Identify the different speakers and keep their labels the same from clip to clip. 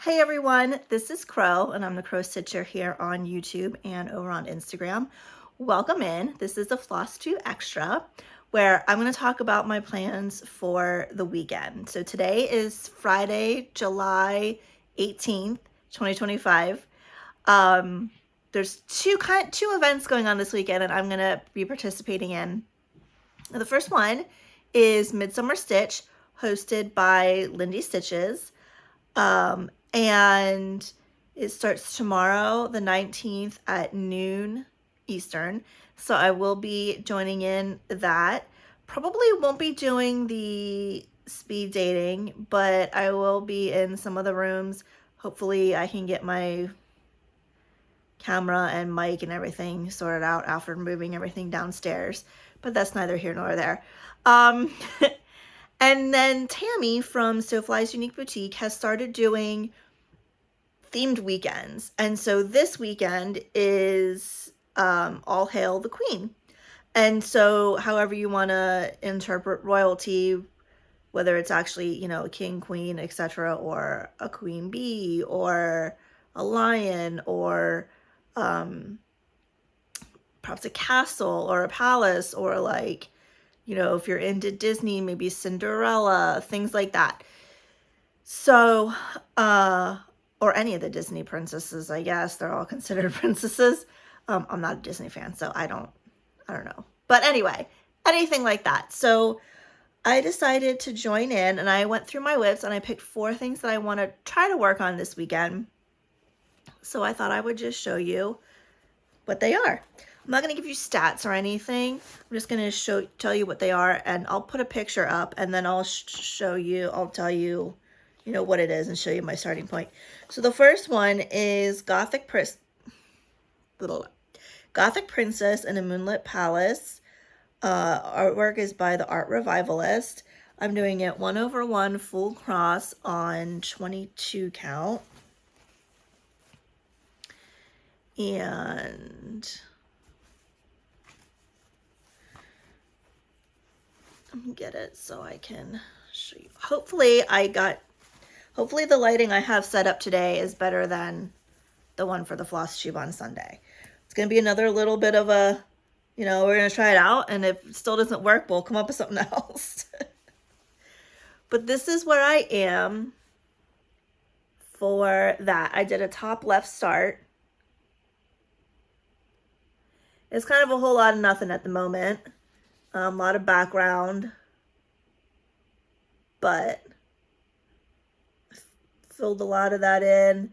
Speaker 1: Hey everyone, this is Crow, and I'm the Crow Stitcher here on YouTube and over on Instagram. Welcome in. This is the Flosstube Extra, where I'm going to talk about my plans for the weekend. So today is Friday, July 18th, 2025. There's two events going on this weekend, and I'm going to be participating in. The first one is Midsummer Stitch, hosted by Lindy Stitches. And it starts tomorrow, the 19th at noon Eastern. So I will be joining in that. Probably won't be doing the speed dating, but I will be in some of the rooms. Hopefully I can get my camera and mic and everything sorted out after moving everything downstairs, but that's neither here nor there. And then Tammy from So Fly's Unique Boutique has started doing themed weekends. And so this weekend is All Hail the Queen. And so however you want to interpret royalty, whether it's actually, you know, a king, queen, etc., or a queen bee, or a lion, or perhaps a castle or a palace, or like, you know, if you're into Disney, maybe Cinderella, things like that. So, or any of the Disney princesses, I guess. They're all considered princesses. I'm not a Disney fan, so I don't know. But anyway, anything like that. So I decided to join in, and I went through my WIPs, and I picked 4 things that I want to try to work on this weekend. So I thought I would just show you what they are. I'm not going to give you stats or anything. I'm just going to tell you what they are, and I'll put a picture up, and then I'll I'll tell you, you know, what it is and show you my starting point. So the first one is Gothic Princess in a Moonlit Palace. Artwork is by the Art Revivalist. I'm doing it 1/1 full cross on 22 count. And let me get it so I can show you. Hopefully the lighting I have set up today is better than the one for the Flosstube on Sunday. It's going to be another little bit of a, you know, we're going to try it out, and if it still doesn't work, we'll come up with something else. But this is where I am for that. I did a top left start. It's kind of a whole lot of nothing at the moment. A lot of background, but filled a lot of that in.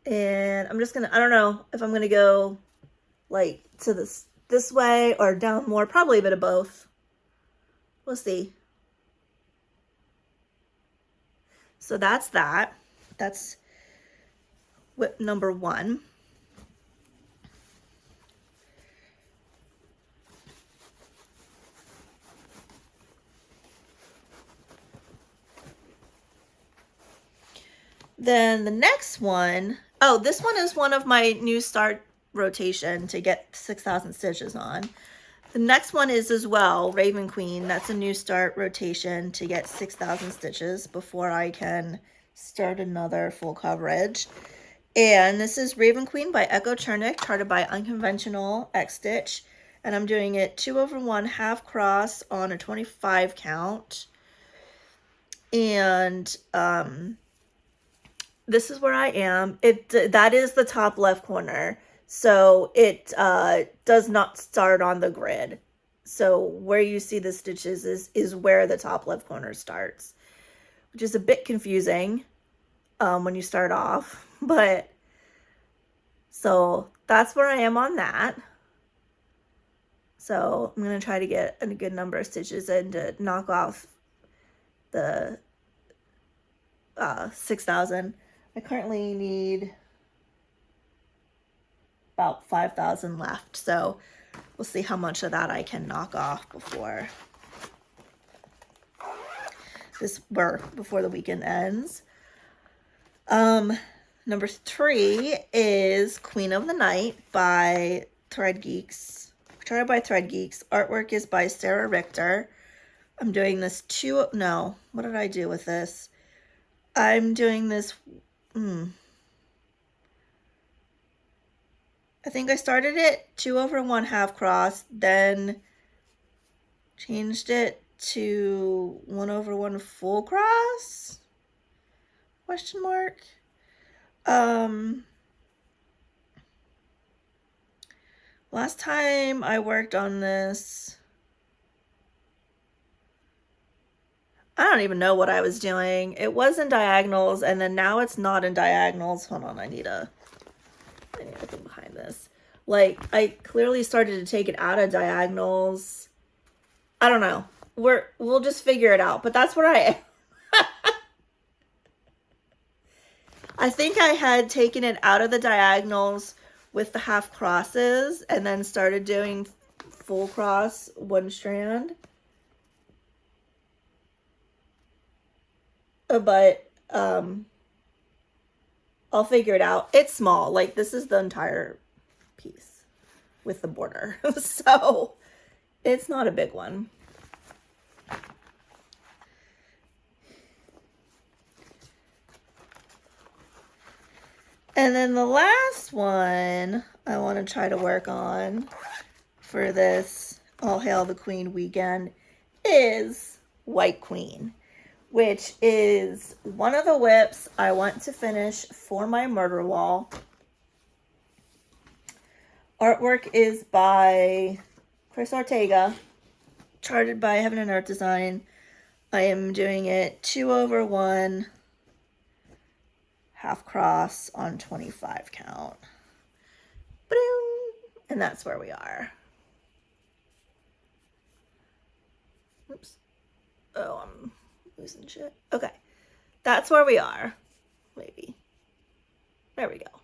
Speaker 1: And I'm just gonna, I don't know if I'm gonna go like to this way or down more, probably a bit of both. We'll see. So that's that. That's WIP number 1. Then the next one, oh, this one is one of my new start rotation to get 6,000 stitches on. The next one is as well Raven Queen. That's a new start rotation to get 6,000 stitches before I can start another full coverage. And this is Raven Queen by Echo Chernick, charted by Unconventional X Stitch. And I'm doing it 2/1 half cross on a 25 count. And this is where I am. That is the top left corner. So it does not start on the grid. So where you see the stitches is where the top left corner starts, which is a bit confusing when you start off. But so that's where I am on that. So I'm going to try to get a good number of stitches in to knock off the 6,000. I currently need about 5,000 left, so we'll see how much of that I can knock off before the weekend ends. Number 3 is Queen of the Night by Thread Geeks, charted by Thread Geeks. Artwork is by Sarah Richter. I'm doing this what did I do with this? I'm doing this I think I started it 2/1 half cross, then changed it to 1/1 full cross, question mark. Last time I worked on this, I don't even know what I was doing. It was in diagonals, and then now it's not in diagonals. Hold on, I need to go behind this. Like, I clearly started to take it out of diagonals. I don't know. We'll just figure it out. But that's where I am. I think I had taken it out of the diagonals with the half crosses and then started doing full cross one strand. But I'll figure it out. It's small. Like, this is the entire piece with the border. So it's not a big one. And then the last one I want to try to work on for this All Hail the Queen weekend is White Queen, which is one of the whips I want to finish for my murder wall. Artwork is by Chris Ortega, charted by Heaven and Earth Design. I am doing it 2/1 half cross on 25 count. Boom! And that's where we are. Oops. Oh, I'm losing shit. Okay. That's where we are. Maybe. There we go.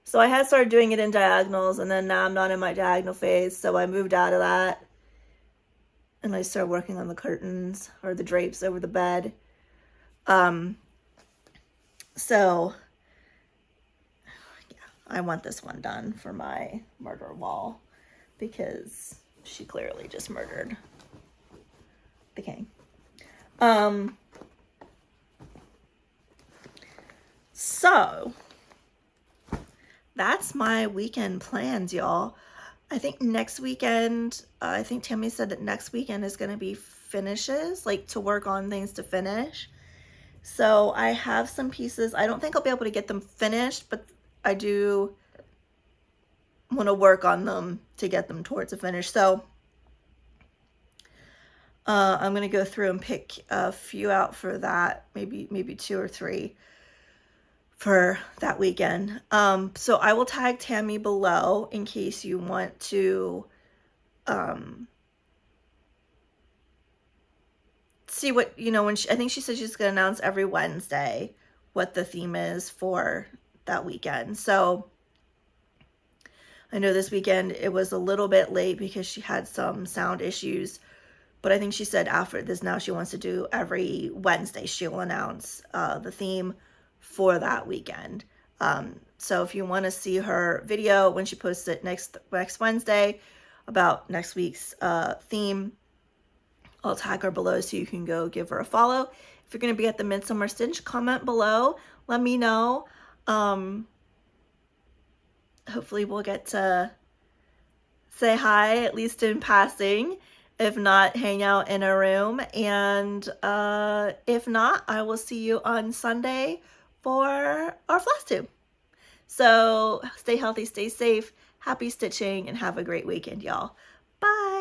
Speaker 1: So I had started doing it in diagonals, and then now I'm not in my diagonal phase, so I moved out of that. And I started working on the curtains, or the drapes over the bed. So, yeah, I want this one done for my murder wall, because she clearly just murdered the king. So that's my weekend plans, y'all. I think next weekend, I think Tammy said that next weekend is going to be finishes, like to work on things to finish. So I have some pieces. I don't think I'll be able to get them finished, but I do want to work on them to get them towards a finish. So I'm going to go through and pick a few out for that, maybe 2 or 3 for that weekend. So I will tag Tammy below in case you want to see what, when I think she said she's going to announce every Wednesday what the theme is for that weekend. So I know this weekend it was a little bit late because she had some sound issues, but I think she said after this now she wants to do every Wednesday. She'll announce the theme for that weekend. So if you want to see her video when she posts it next Wednesday about next week's theme, I'll tag her below so you can go give her a follow. If you're going to be at the Midsummer Stitch, comment below. Let me know. Hopefully we'll get to say hi, at least in passing. If not, hang out in a room. And if not, I will see you on Sunday for our Flosstube. So stay healthy, stay safe, happy stitching, and have a great weekend, y'all. Bye.